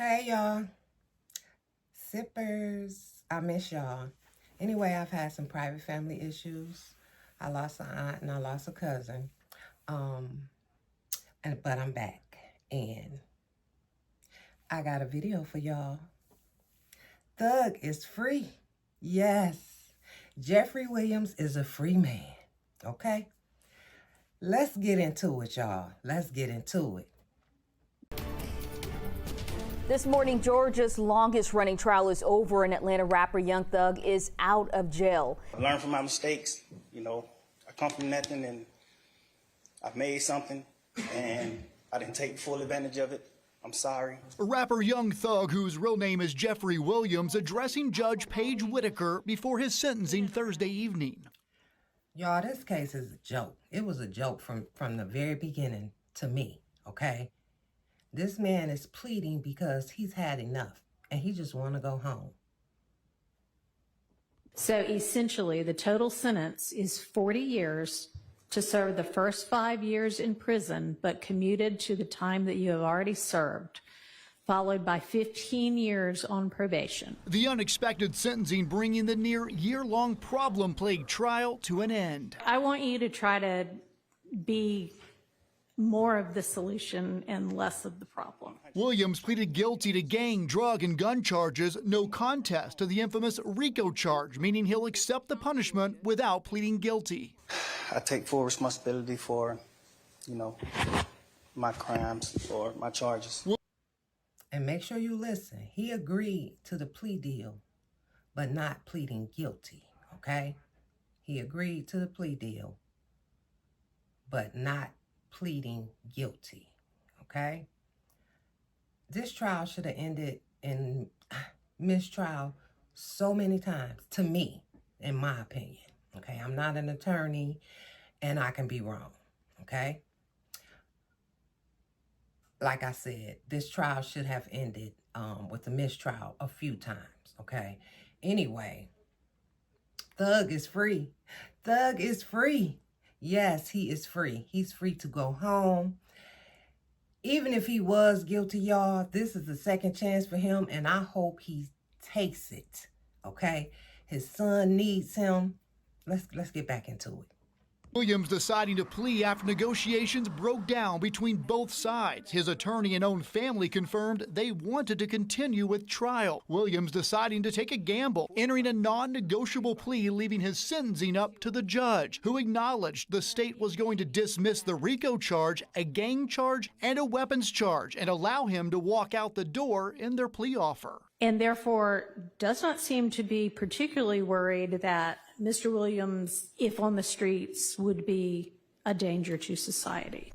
Hey, y'all. Sippers. I miss y'all. Anyway, I've had some private family issues. I lost an aunt and I lost a cousin. But I'm back. And I got a video for y'all. Thug is free. Yes. Jeffrey Williams is a free man. Okay? Let's get into it, y'all. Let's get into it. This morning, Georgia's longest running trial is over and Atlanta rapper Young Thug is out of jail. I learned from my mistakes. You know, I come from nothing and I've made something and I didn't take full advantage of it. I'm sorry. Rapper Young Thug, whose real name is Jeffrey Williams, addressing Judge Paige Whitaker before his sentencing Thursday evening. Y'all, this case is a joke. It was a joke from the very beginning to me, okay? This man is pleading because he's had enough and he just want to go home. So essentially, the total sentence is 40 years to serve the first 5 years in prison, but commuted to the time that you have already served, followed by 15 years on probation. The unexpected sentencing bringing the near year-long problem-plagued trial to an end. I want you to try to be more of the solution and less of the problem. Williams pleaded guilty to gang, drug, and gun charges, no contest to the infamous RICO charge, meaning he'll accept the punishment without pleading guilty. I take full responsibility for, you know, my crimes or my charges. And make sure you listen. He agreed to the plea deal, but not pleading guilty, okay? He agreed to the plea deal, but not pleading guilty, okay? This trial should have ended in mistrial so many times, to me, in my opinion, okay? I'm not an attorney, and I can be wrong, okay? Like I said, this trial should have ended with a mistrial a few times, okay? Anyway, Thug is free. Thug is free. Yes, he is free. He's free to go home. Even if he was guilty, y'all, this is the second chance for him, and I hope he takes it, okay? His son needs him. Let's get back into it. Williams deciding to plea after negotiations broke down between both sides. His attorney and own family confirmed they wanted to continue with trial. Williams deciding to take a gamble, entering a non-negotiable plea, leaving his sentencing up to the judge, who acknowledged the state was going to dismiss the RICO charge, a gang charge, and a weapons charge, and allow him to walk out the door in their plea offer. And therefore does not seem to be particularly worried that Mr. Williams, if on the streets, would be a danger to society.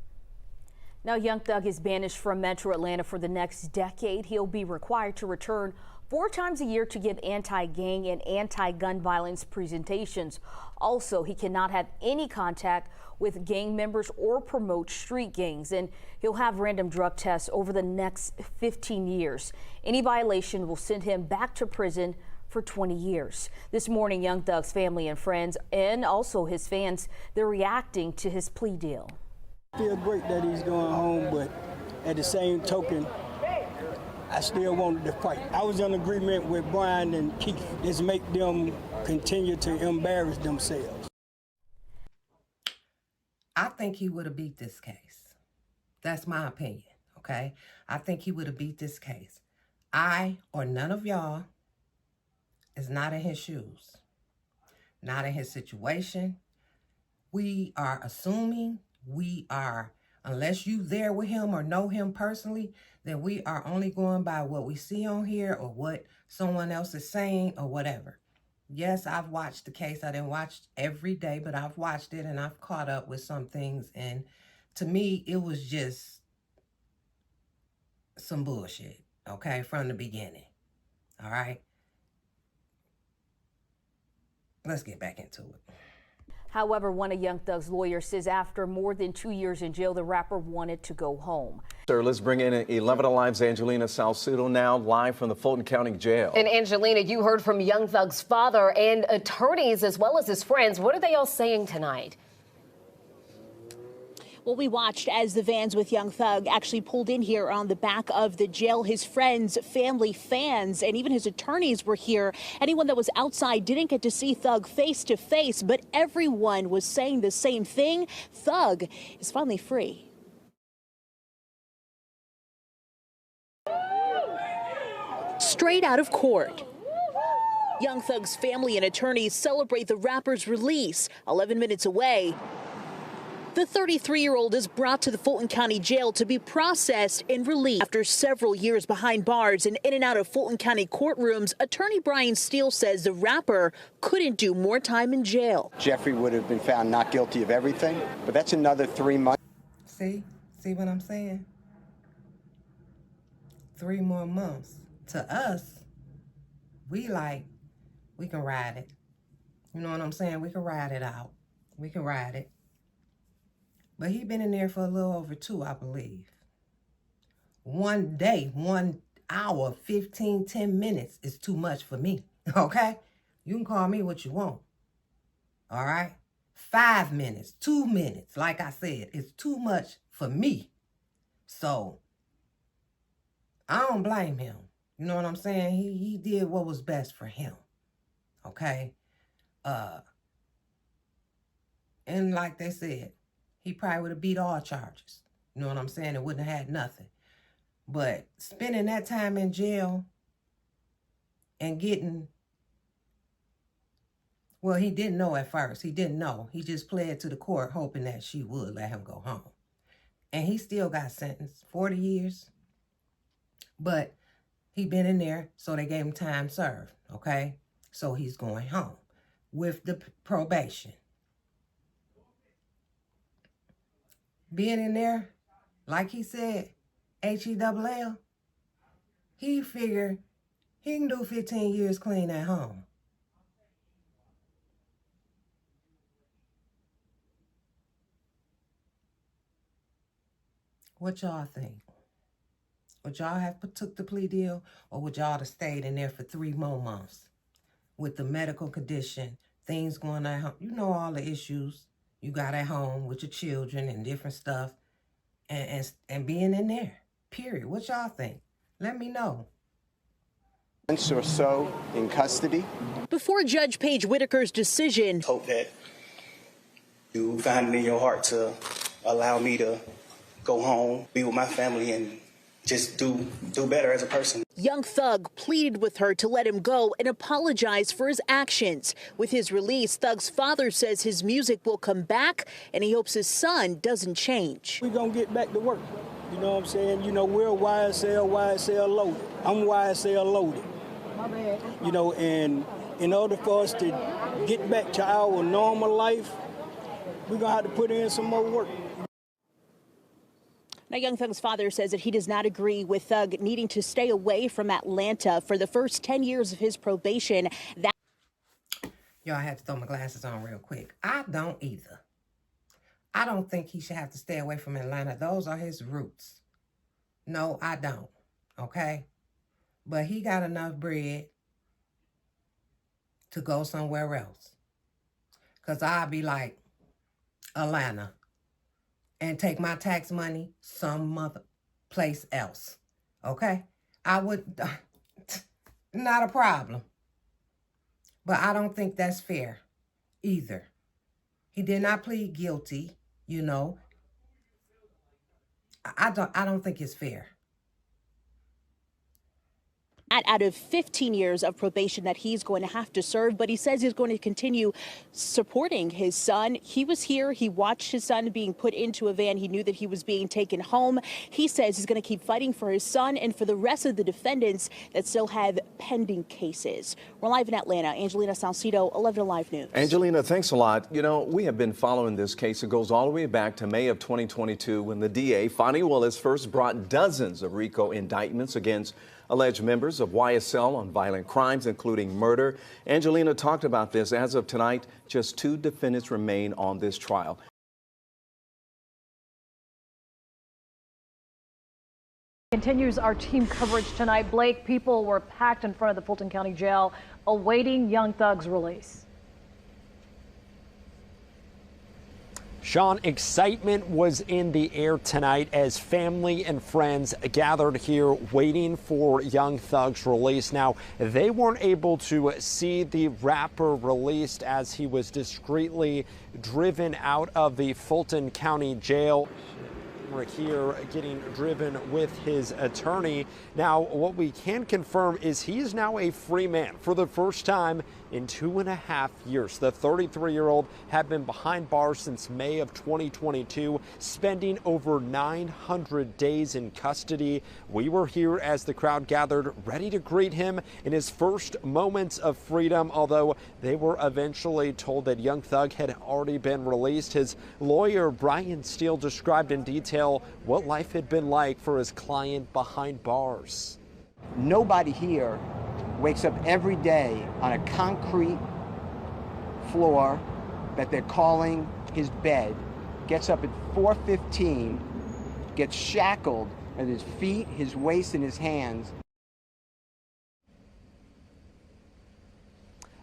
Now, Young Thug is banished from Metro Atlanta for the next decade. He'll be required to return 4 times a year to give anti-gang and anti-gun violence presentations. Also, he cannot have any contact with gang members or promote street gangs, and he'll have random drug tests over the next 15 years. Any violation will send him back to prison for 20 years. This morning, Young Thug's family and friends, and also his fans, they're reacting to his plea deal. I feel great that he's going home, but at the same token, I still wanted to fight. I was in agreement with Brian and Keith. Just make them continue to embarrass themselves. I think he would have beat this case. That's my opinion, okay? I think he would have beat this case. I, or none of y'all, is not in his shoes, not in his situation. We are assuming, unless you there with him or know him personally, then we are only going by what we see on here or what someone else is saying or whatever. Yes, I've watched the case. I didn't watch every day, but I've watched it and I've caught up with some things. And to me, it was just some bullshit, okay, from the beginning, all right? Let's get back into it. However, one of Young Thug's lawyers says after more than 2 years in jail, the rapper wanted to go home. Sir, let's bring in 11 Alive's Angelina Salcedo now live from the Fulton County Jail. And Angelina, you heard from Young Thug's father and attorneys as well as his friends. What are they all saying tonight? Well, we watched as the vans with Young Thug actually pulled in here on the back of the jail. His friends, family, fans, and even his attorneys were here. Anyone that was outside didn't get to see Thug face to face, but everyone was saying the same thing. Thug is finally free. Straight out of court. Young Thug's family and attorneys celebrate the rapper's release. 11 minutes away, the 33-year-old is brought to the Fulton County Jail to be processed and released. After several years behind bars and in and out of Fulton County courtrooms, attorney Brian Steele says the rapper couldn't do more time in jail. Jeffrey would have been found not guilty of everything, but that's another 3 months. See what I'm saying? 3 more months. To us, we can ride it. You know what I'm saying? We can ride it out. We can ride it. But he been in there for a little over 2, I believe. 1 day, 1 hour, 10 minutes is too much for me, okay? You can call me what you want, all right? 5 minutes, 2 minutes, like I said, is too much for me. So, I don't blame him. You know what I'm saying? He did what was best for him. Okay? And like they said, he probably would have beat all charges. You know what I'm saying? It wouldn't have had nothing. But spending that time in jail and getting, well, he didn't know at first. He didn't know. He just pled to the court hoping that she would let him go home. And he still got sentenced, 40 years. But he been in there, so they gave him time served, okay? So he's going home with the probation. Being in there, like he said, H-E-double-L, he figured he can do 15 years clean at home. What y'all think? Would y'all have took the plea deal, or would y'all have stayed in there for 3 more months with the medical condition, things going on at home? You know all the issues you got at home with your children and different stuff, and being in there, period. What y'all think? Let me know. Months or so in custody. Before Judge Paige Whitaker's decision, Hope that you find it in your heart to allow me to go home, be with my family, and just do better as a person. Young Thug pleaded with her to let him go and apologize for his actions. With his release, Thug's father says his music will come back and he hopes his son doesn't change. We're going to get back to work. You know what I'm saying? You know, we're YSL loaded. I'm YSL loaded. My bad. You know, and in order for us to get back to our normal life, we're going to have to put in some more work. Now, Young Thug's father says that he does not agree with Thug needing to stay away from Atlanta for the first 10 years of his probation. Y'all, I had to throw my glasses on real quick. I don't either. I don't think he should have to stay away from Atlanta. Those are his roots. No, I don't. Okay? But he got enough bread to go somewhere else. Because I'd be like, Atlanta. And take my tax money some other place else. Okay? I would, not a problem. But I don't think that's fair either. He did not plead guilty, you know. I don't think it's fair. Out of 15 years of probation that he's going to have to serve, but he says he's going to continue supporting his son. He was here. He watched his son being put into a van. He knew that he was being taken home. He says he's going to keep fighting for his son and for the rest of the defendants that still have pending cases. We're live in Atlanta. Angelina Salcido, 11 Alive News. Angelina, thanks a lot. You know, we have been following this case. It goes all the way back to May of 2022 when the DA, Fonnie Willis, first brought dozens of RICO indictments against alleged members of YSL on violent crimes, including murder. Angelina talked about this. As of tonight, just 2 defendants remain on this trial. Continues our team coverage tonight. Blake, people were packed in front of the Fulton County Jail awaiting Young Thug's release. Sean, excitement was in the air tonight as family and friends gathered here waiting for Young Thug's release. Now, they weren't able to see the rapper released as he was discreetly driven out of the Fulton County Jail. We're here getting driven with his attorney. Now, what we can confirm is he is now a free man for the first time in 2.5 years. The 33-year-old had been behind bars since May of 2022, spending over 900 days in custody. We were here as the crowd gathered, ready to greet him in his first moments of freedom, although they were eventually told that Young Thug had already been released. His lawyer, Brian Steele, described in detail what life had been like for his client behind bars. Nobody here wakes up every day on a concrete floor that they're calling his bed, gets up at 4:15, gets shackled at his feet, his waist, and his hands.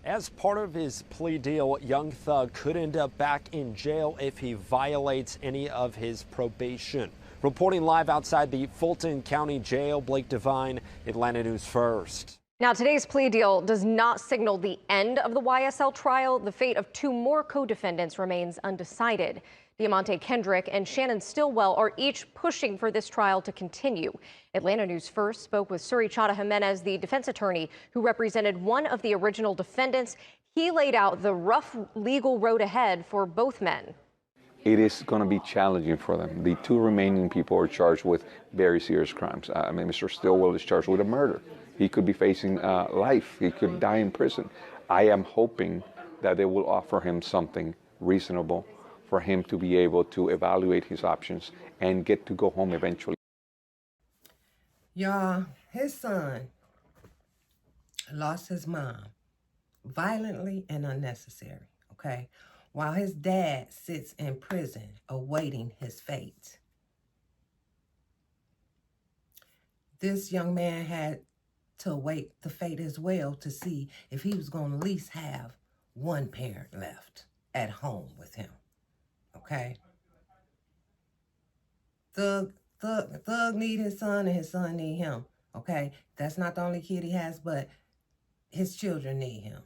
As part of his plea deal, Young Thug could end up back in jail if he violates any of his probation. Reporting live outside the Fulton County Jail, Blake Devine, Atlanta News First. Now, today's plea deal does not signal the end of the YSL trial. The fate of 2 more co-defendants remains undecided. Diamante Kendrick and Shannon Stillwell are each pushing for this trial to continue. Atlanta News First spoke with Suri Chata Jimenez, the defense attorney who represented one of the original defendants. He laid out the rough legal road ahead for both men. It is going to be challenging for them. The 2 remaining people are charged with very serious crimes. Mr. Stillwell is charged with a murder. He could be facing life. He could die in prison. I am hoping that they will offer him something reasonable for him to be able to evaluate his options and get to go home eventually. Y'all, his son lost his mom violently and unnecessary, okay? While his dad sits in prison awaiting his fate. This young man had to await the fate as well to see if he was going to at least have one parent left at home with him, okay? Thug need his son and his son need him, okay? That's not the only kid he has, but his children need him.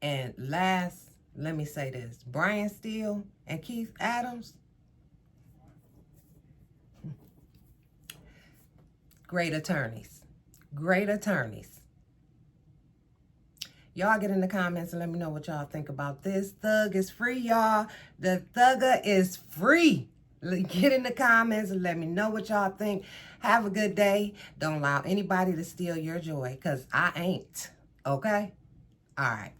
And last, let me say this. Brian Steele and Keith Adams, great attorneys. Great attorneys. Y'all get in the comments and let me know what y'all think about this. Thug is free, y'all. The thugger is free. Get in the comments and let me know what y'all think. Have a good day. Don't allow anybody to steal your joy, because I ain't. Okay? All right.